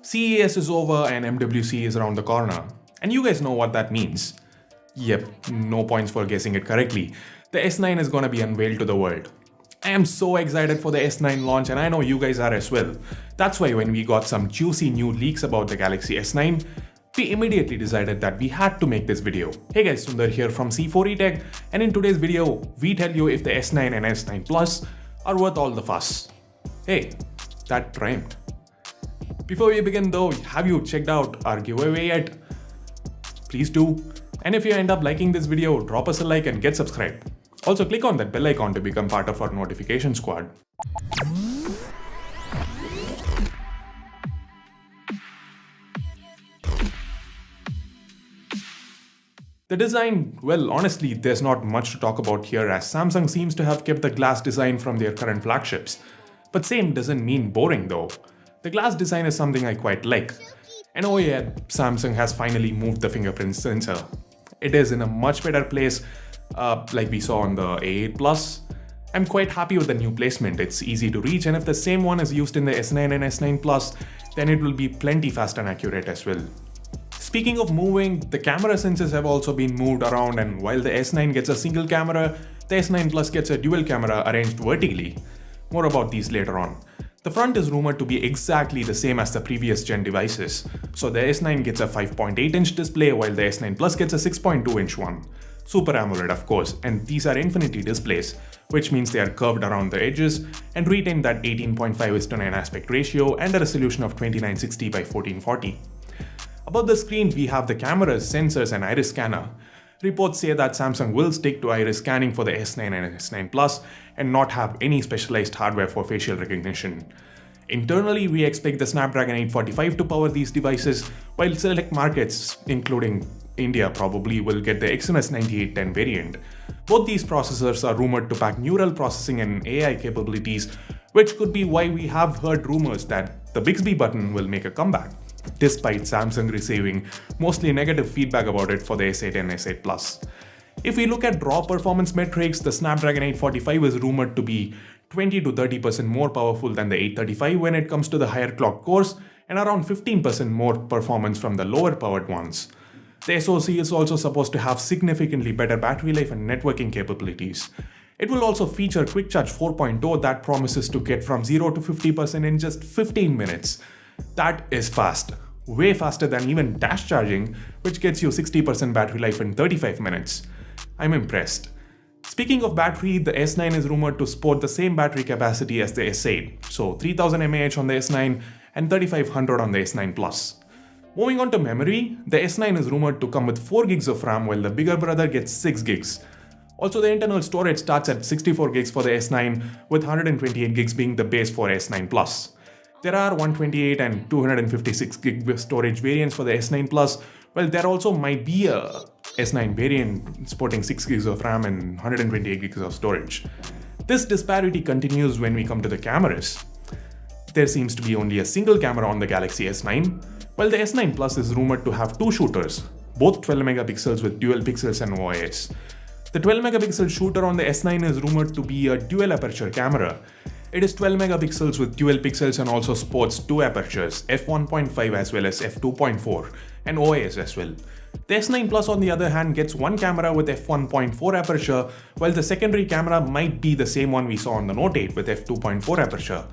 CES is over and MWC is around the corner. And you guys know what that means. Yep, no points for guessing it correctly. The S9 is gonna be unveiled to the world. I am so excited for the S9 launch and I know you guys are as well. That's why when we got some juicy new leaks about the Galaxy S9, we immediately decided that we had to make this video. Hey guys, Sundar here from C4eTech, and in today's video, we tell you if the S9 and S9 Plus are worth all the fuss. Hey, that rhymed. Before we begin though, have you checked out our giveaway yet? Please do. And if you end up liking this video, drop us a like and get subscribed. Also click on that bell icon to become part of our notification squad. The design, well honestly there's not much to talk about here as Samsung seems to have kept the glass design from their current flagships. But same doesn't mean boring though. The glass design is something I quite like. And oh yeah, Samsung has finally moved the fingerprint sensor. It is in a much better place like we saw on the A8 Plus. I'm quite happy with the new placement, it's easy to reach, and if the same one is used in the S9 and S9 Plus, then it will be plenty fast and accurate as well. Speaking of moving, the camera sensors have also been moved around, and while the S9 gets a single camera, the S9 Plus gets a dual camera arranged vertically. More about these later on. The front is rumored to be exactly the same as the previous gen devices. So the S9 gets a 5.8-inch display while the S9 Plus gets a 6.2-inch one. Super AMOLED of course, and these are infinity displays, which means they are curved around the edges and retain that 18.5:9 aspect ratio and a resolution of 2960 by 1440. Above the screen we have the cameras, sensors and iris scanner. Reports say that Samsung will stick to iris scanning for the S9 and S9 Plus and not have any specialized hardware for facial recognition. Internally, we expect the Snapdragon 845 to power these devices, while select markets, including India, probably will get the Exynos 9810 variant. Both these processors are rumored to pack neural processing and AI capabilities, which could be why we have heard rumors that the Bixby button will make a comeback, despite Samsung receiving mostly negative feedback about it for the S8 and S8 Plus. If we look at raw performance metrics, the Snapdragon 845 is rumored to be 20 to 30% more powerful than the 835 when it comes to the higher clock cores, and around 15% more performance from the lower powered ones. The SoC is also supposed to have significantly better battery life and networking capabilities. It will also feature Quick Charge 4.0 that promises to get from 0 to 50% in just 15 minutes. That is fast. Way faster than even dash charging, which gets you 60% battery life in 35 minutes. I'm impressed. Speaking of battery, the S9 is rumored to sport the same battery capacity as the S8, so 3000 mAh on the S9 and 3500 on the S9 Plus. Moving on to memory, the S9 is rumored to come with 4 gigs of RAM while the bigger brother gets 6 gigs. Also, the internal storage starts at 64 gigs for the S9, with 128 gigs being the base for S9 Plus. There are 128 and 256 gig storage variants for the S9 Plus, while there also might be a S9 variant sporting 6 gigs of RAM and 128 gigs of storage. This disparity continues when we come to the cameras. There seems to be only a single camera on the Galaxy S9, while the S9 Plus is rumored to have 2 shooters, both 12 megapixels with dual pixels and OIS. The 12 megapixel shooter on the S9 is rumored to be a dual aperture camera. It is 12 megapixels with dual pixels and also sports 2 apertures, f1.5 as well as f2.4, and OIS as well. The S9 Plus on the other hand gets one camera with f1.4 aperture, while the secondary camera might be the same one we saw on the Note 8 with f2.4 aperture.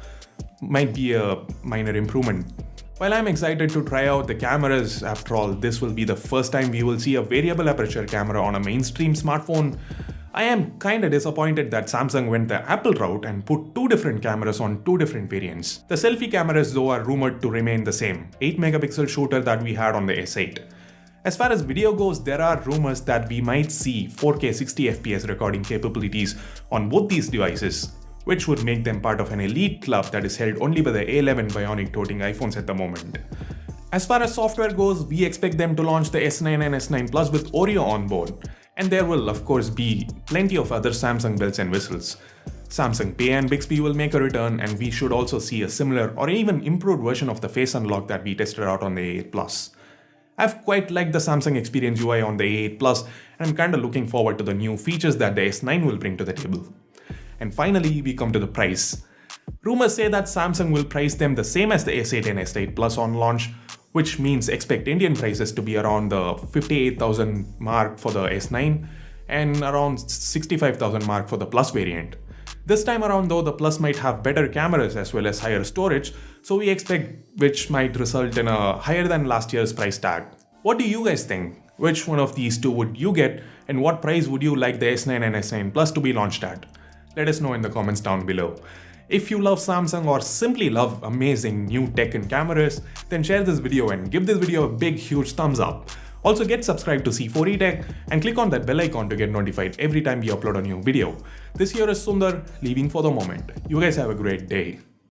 Might be a minor improvement. While I'm excited to try out the cameras, after all, this will be the first time we will see a variable aperture camera on a mainstream smartphone, I am kinda disappointed that Samsung went the Apple route and put 2 different cameras on 2 different variants. The selfie cameras though are rumored to remain the same, 8 megapixel shooter that we had on the S8. As far as video goes, there are rumors that we might see 4K 60fps recording capabilities on both these devices, which would make them part of an elite club that is held only by the A11 Bionic toting iPhones at the moment. As far as software goes, we expect them to launch the S9 and S9 Plus with Oreo on board, and there will of course be plenty of other Samsung bells and whistles. Samsung Pay and Bixby will make a return, and we should also see a similar or even improved version of the Face Unlock that we tested out on the A8 Plus. I've quite liked the Samsung Experience UI on the A8 Plus, and I'm kinda looking forward to the new features that the S9 will bring to the table. And finally, we come to the price. Rumors say that Samsung will price them the same as the S8 and S8 Plus on launch, which means expect Indian prices to be around the 58,000 mark for the S9 and around 65,000 mark for the Plus variant. This time around though, the Plus might have better cameras as well as higher storage, so we expect which might result in a higher than last year's price tag. What do you guys think? Which one of these two would you get, and what price would you like the S9 and S9 Plus to be launched at? Let us know in the comments down below. If you love Samsung or simply love amazing new tech and cameras, then share this video and give this video a big huge thumbs up. Also get subscribed to C4E Tech and click on that bell icon to get notified every time we upload a new video. This here is Sundar, leaving for the moment. You guys have a great day.